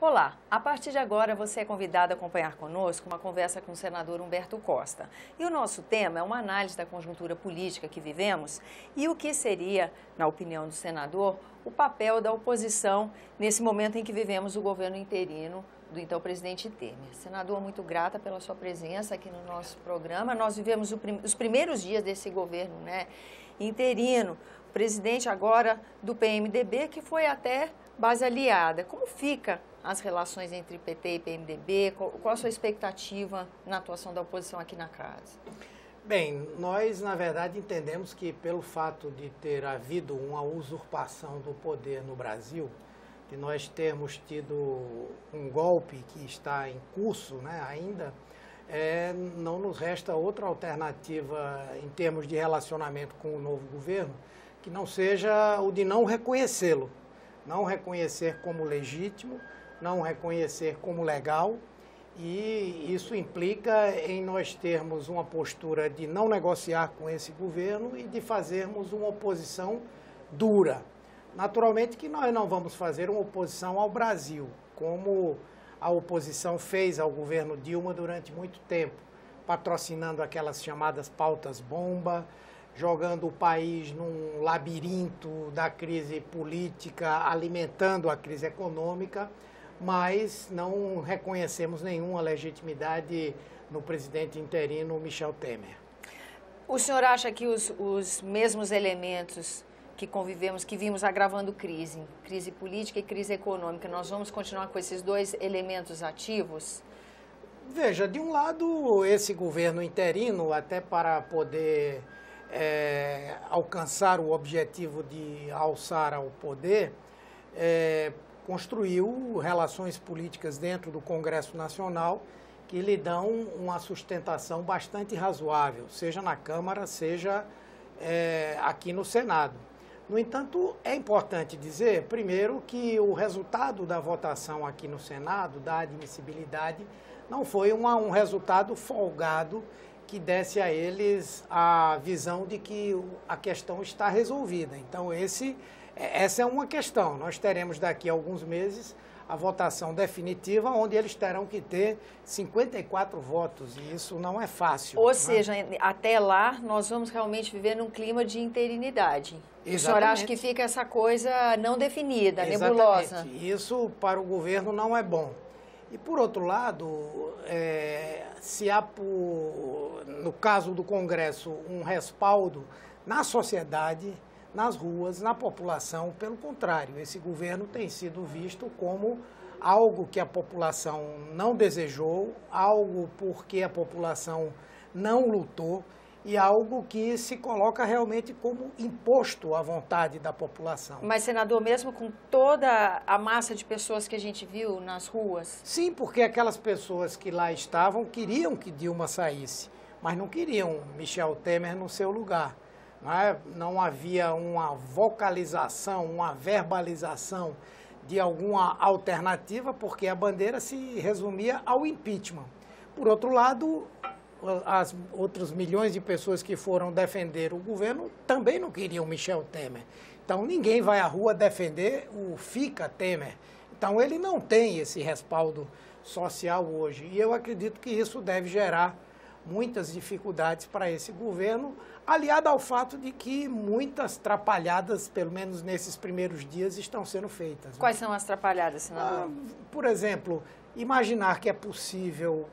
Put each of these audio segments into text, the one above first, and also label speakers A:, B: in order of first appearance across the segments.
A: Olá, a partir de agora você é convidado a acompanhar conosco uma conversa com o senador Humberto Costa. E o nosso tema é uma análise da conjuntura política que vivemos e o que seria, na opinião do senador, o papel da oposição nesse momento em que vivemos o governo interino do então presidente Temer. Senador, muito grata pela sua presença aqui no nosso programa. Nós vivemos os primeiros dias desse governo, interino. O presidente agora do PMDB, que foi até base aliada. Como fica as relações entre PT e PMDB? Qual a sua expectativa na atuação da oposição aqui na casa?
B: Bem, nós, na verdade, entendemos que pelo fato de ter havido uma usurpação do poder no Brasil, de nós termos tido um golpe que está em curso ainda, não nos resta outra alternativa em termos de relacionamento com o novo governo, que não seja o de não reconhecê-lo, não reconhecer como legítimo, não reconhecer como legal, e isso implica em nós termos uma postura de não negociar com esse governo e de fazermos uma oposição dura. Naturalmente que nós não vamos fazer uma oposição ao Brasil, como a oposição fez ao governo Dilma durante muito tempo, patrocinando aquelas chamadas pautas-bomba, jogando o país num labirinto da crise política, alimentando a crise econômica, mas não reconhecemos nenhuma legitimidade no presidente interino Michel Temer.
A: O senhor acha que os mesmos elementos que convivemos, que vimos agravando crise política e crise econômica, nós vamos continuar com esses dois elementos ativos?
B: Veja, de um lado, esse governo interino, até para poder alcançar o objetivo de alçar ao poder, construiu relações políticas dentro do Congresso Nacional que lhe dão uma sustentação bastante razoável, seja na Câmara, seja aqui no Senado. No entanto, é importante dizer, primeiro, que o resultado da votação aqui no Senado, da admissibilidade, não foi um resultado folgado que desse a eles a visão de que a questão está resolvida. Então, essa é uma questão. Nós teremos daqui a alguns meses a votação definitiva, onde eles terão que ter 54 votos, e isso não é fácil.
A: Ou seja, até lá nós vamos realmente viver num clima de interinidade.
B: Exatamente.
A: O senhor acha que fica essa coisa não definida,
B: Exatamente.
A: Nebulosa?
B: Isso para o governo não é bom. E por outro lado, se há, no caso do Congresso, um respaldo na sociedade, nas ruas, na população, pelo contrário, esse governo tem sido visto como algo que a população não desejou, algo porque a população não lutou e algo que se coloca realmente como imposto à vontade da população.
A: Mas, senador, mesmo com toda a massa de pessoas que a gente viu nas ruas?
B: Sim, porque aquelas pessoas que lá estavam queriam que Dilma saísse, mas não queriam Michel Temer no seu lugar. Não havia uma vocalização, uma verbalização de alguma alternativa, porque a bandeira se resumia ao impeachment. Por outro lado, as outros milhões de pessoas que foram defender o governo também não queriam Michel Temer. Então ninguém vai à rua defender o Fica Temer. Então ele não tem esse respaldo social hoje. E eu acredito que isso deve gerar muitas dificuldades para esse governo, aliado ao fato de que muitas trapalhadas, pelo menos nesses primeiros dias, estão sendo feitas.
A: Quais são as trapalhadas, senador?
B: Por exemplo, imaginar que é possível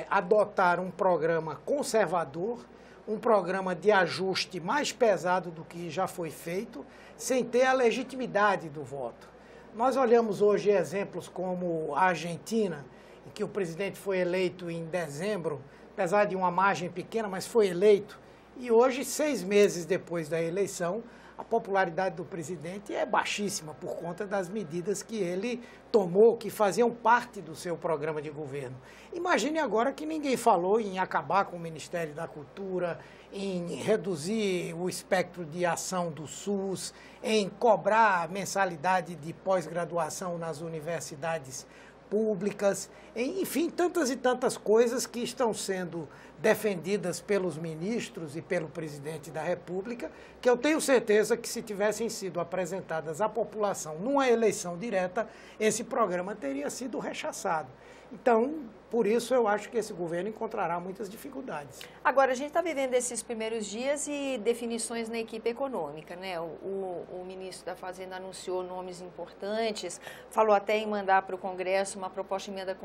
B: adotar um programa conservador, um programa de ajuste mais pesado do que já foi feito, sem ter a legitimidade do voto. Nós olhamos hoje exemplos como a Argentina, em que o presidente foi eleito em dezembro, apesar de uma margem pequena, mas foi eleito. E hoje, 6 meses depois da eleição, a popularidade do presidente é baixíssima por conta das medidas que ele tomou, que faziam parte do seu programa de governo. Imagine agora que ninguém falou em acabar com o Ministério da Cultura, em reduzir o espectro de ação do SUS, em cobrar mensalidade de pós-graduação nas universidades públicas, enfim, tantas e tantas coisas que estão sendo defendidas pelos ministros e pelo presidente da República, que eu tenho certeza que se tivessem sido apresentadas à população numa eleição direta, esse programa teria sido rechaçado. Então, por isso eu acho que esse governo encontrará muitas dificuldades.
A: Agora, a gente está vivendo esses primeiros dias e definições na equipe econômica, né? O ministro da Fazenda anunciou nomes importantes, falou até em mandar para o Congresso uma proposta de emenda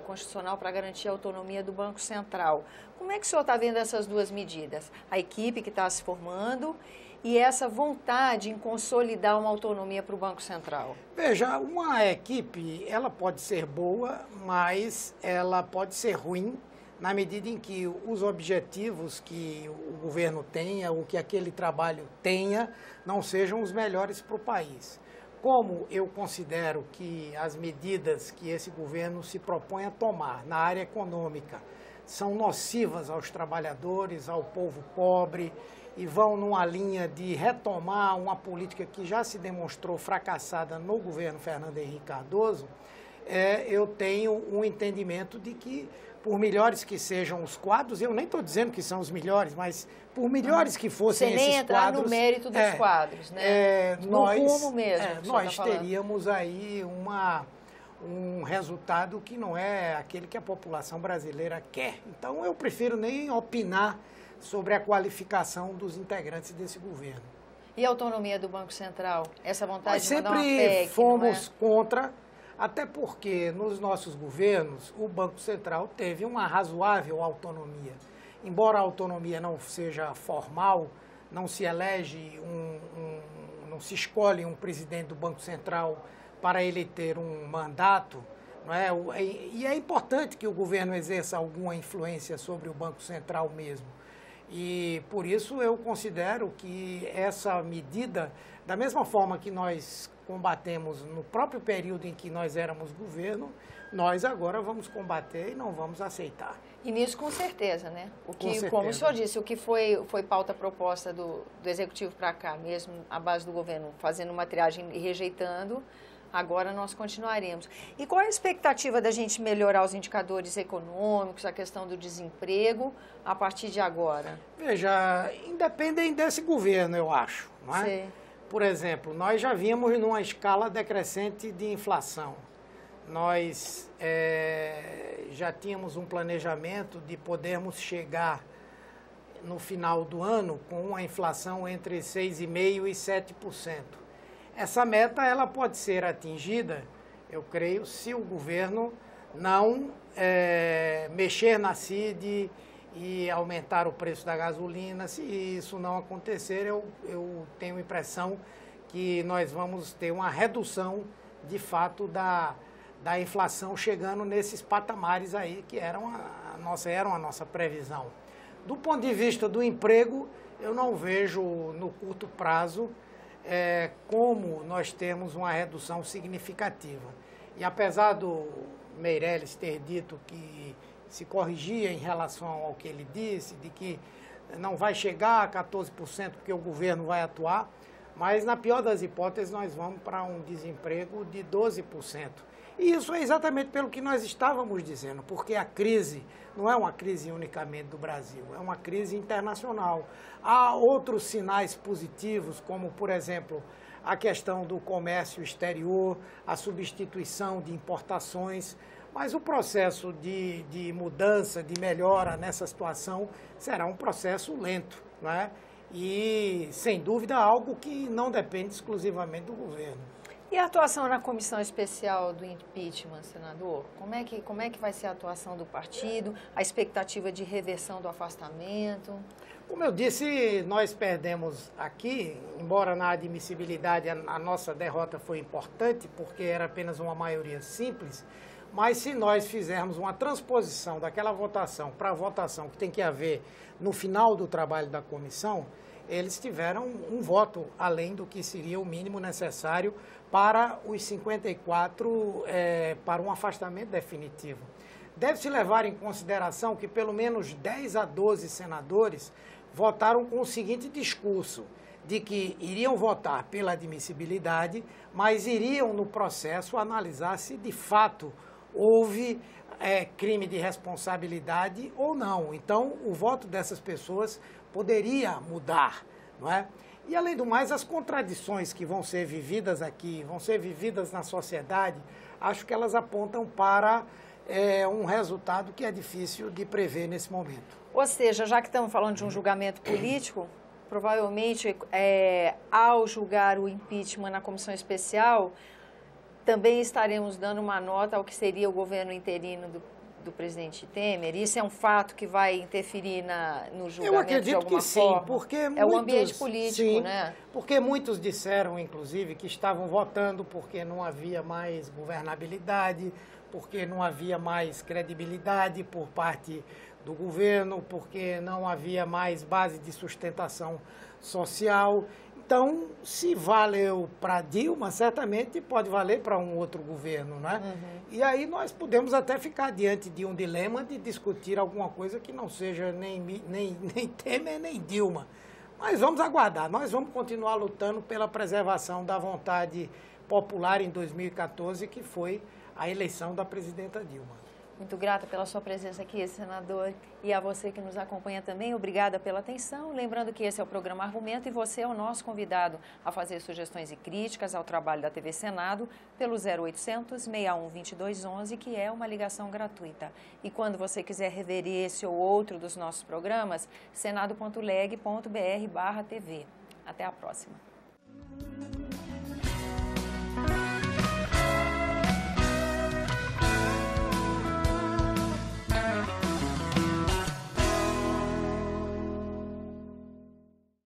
A: constitucional para garantir a autonomia do Banco Central. Como é que o senhor está vendo essas duas medidas? A equipe que está se formando e essa vontade em consolidar uma autonomia para o Banco Central?
B: Veja, uma equipe, ela pode ser boa, mas ela pode ser ruim na medida em que os objetivos que o governo tenha, ou que aquele trabalho tenha, não sejam os melhores para o país. Como eu considero que as medidas que esse governo se propõe a tomar na área econômica são nocivas aos trabalhadores, ao povo pobre, e vão numa linha de retomar uma política que já se demonstrou fracassada no governo Fernando Henrique Cardoso, eu tenho um entendimento de que, por melhores que sejam os quadros, eu nem estou dizendo que são os melhores, mas por melhores que fossem esses quadros... Você nem entrar
A: no mérito dos quadros, né? No rumo mesmo.
B: Nós teríamos aí um resultado que não é aquele que a população brasileira quer. Então, eu prefiro nem opinar sobre a qualificação dos integrantes desse governo.
A: E a autonomia do Banco Central? Essa vontade
B: Nós
A: de mandar uma
B: sempre
A: PEC,
B: fomos contra, até porque nos nossos governos o Banco Central teve uma razoável autonomia. Embora a autonomia não seja formal, não se elege, não se escolhe um presidente do Banco Central para ele ter um mandato, não é? E é importante que o governo exerça alguma influência sobre o Banco Central mesmo. E por isso eu considero que essa medida, da mesma forma que nós combatemos no próprio período em que nós éramos governo, nós agora vamos combater e não vamos aceitar.
A: E nisso com certeza, né?
B: Com certeza.
A: Como o senhor disse, o que foi pauta proposta do Executivo para cá, mesmo a base do governo fazendo uma triagem e rejeitando, agora nós continuaremos. E qual é a expectativa da gente melhorar os indicadores econômicos, a questão do desemprego, a partir de agora?
B: Veja, independem desse governo, eu acho, não é?
A: Sim.
B: Por exemplo, nós já vimos numa escala decrescente de inflação. Nós já tínhamos um planejamento de podermos chegar no final do ano com uma inflação entre 6,5% e 7%. Essa meta ela pode ser atingida, eu creio, se o governo não mexer na CID e aumentar o preço da gasolina. Se isso não acontecer, eu tenho a impressão que nós vamos ter uma redução, de fato, da inflação chegando nesses patamares aí que eram a nossa previsão. Do ponto de vista do emprego, eu não vejo no curto prazo como nós temos uma redução significativa. E apesar do Meirelles ter dito que se corrigia em relação ao que ele disse, de que não vai chegar a 14% porque o governo vai atuar, mas na pior das hipóteses nós vamos para um desemprego de 12%. E isso é exatamente pelo que nós estávamos dizendo, porque a crise não é uma crise unicamente do Brasil, é uma crise internacional. Há outros sinais positivos, como, por exemplo, a questão do comércio exterior, a substituição de importações, mas o processo de mudança, de melhora nessa situação será um processo lento, né? E, sem dúvida, algo que não depende exclusivamente do governo.
A: E a atuação na comissão especial do impeachment, senador? Como é que vai ser a atuação do partido, a expectativa de reversão do afastamento?
B: Como eu disse, nós perdemos aqui, embora na admissibilidade a nossa derrota foi importante, porque era apenas uma maioria simples, mas se nós fizermos uma transposição daquela votação para a votação que tem que haver no final do trabalho da comissão, eles tiveram um voto além do que seria o mínimo necessário para os 54, para um afastamento definitivo. Deve-se levar em consideração que pelo menos 10 a 12 senadores votaram com o seguinte discurso, de que iriam votar pela admissibilidade, mas iriam no processo analisar se de fato houve crime de responsabilidade ou não. Então, o voto dessas pessoas poderia mudar, não é? E, além do mais, as contradições que vão ser vividas aqui, vão ser vividas na sociedade, acho que elas apontam para um resultado que é difícil de prever nesse momento.
A: Ou seja, já que estamos falando de um julgamento político, provavelmente, ao julgar o impeachment na comissão especial, também estaremos dando uma nota ao que seria o governo interino do presidente Temer. Isso é um fato que vai interferir no julgamento de alguma forma?
B: Eu acredito que sim, porque
A: é o ambiente político,
B: sim,
A: né?
B: Porque muitos disseram, inclusive, que estavam votando porque não havia mais governabilidade, porque não havia mais credibilidade por parte do governo, porque não havia mais base de sustentação social. Então, se valeu para Dilma, certamente pode valer para um outro governo, né? E aí nós podemos até ficar diante de um dilema de discutir alguma coisa que não seja nem Temer, nem Dilma. Mas vamos aguardar, nós vamos continuar lutando pela preservação da vontade popular em 2014, que foi a eleição da presidenta Dilma.
A: Muito grata pela sua presença aqui, senador, e a você que nos acompanha também. Obrigada pela atenção. Lembrando que esse é o programa Argumento e você é o nosso convidado a fazer sugestões e críticas ao trabalho da TV Senado pelo 0800 61 2211, que é uma ligação gratuita. E quando você quiser rever esse ou outro dos nossos programas, senado.leg.br/TV. Até a próxima.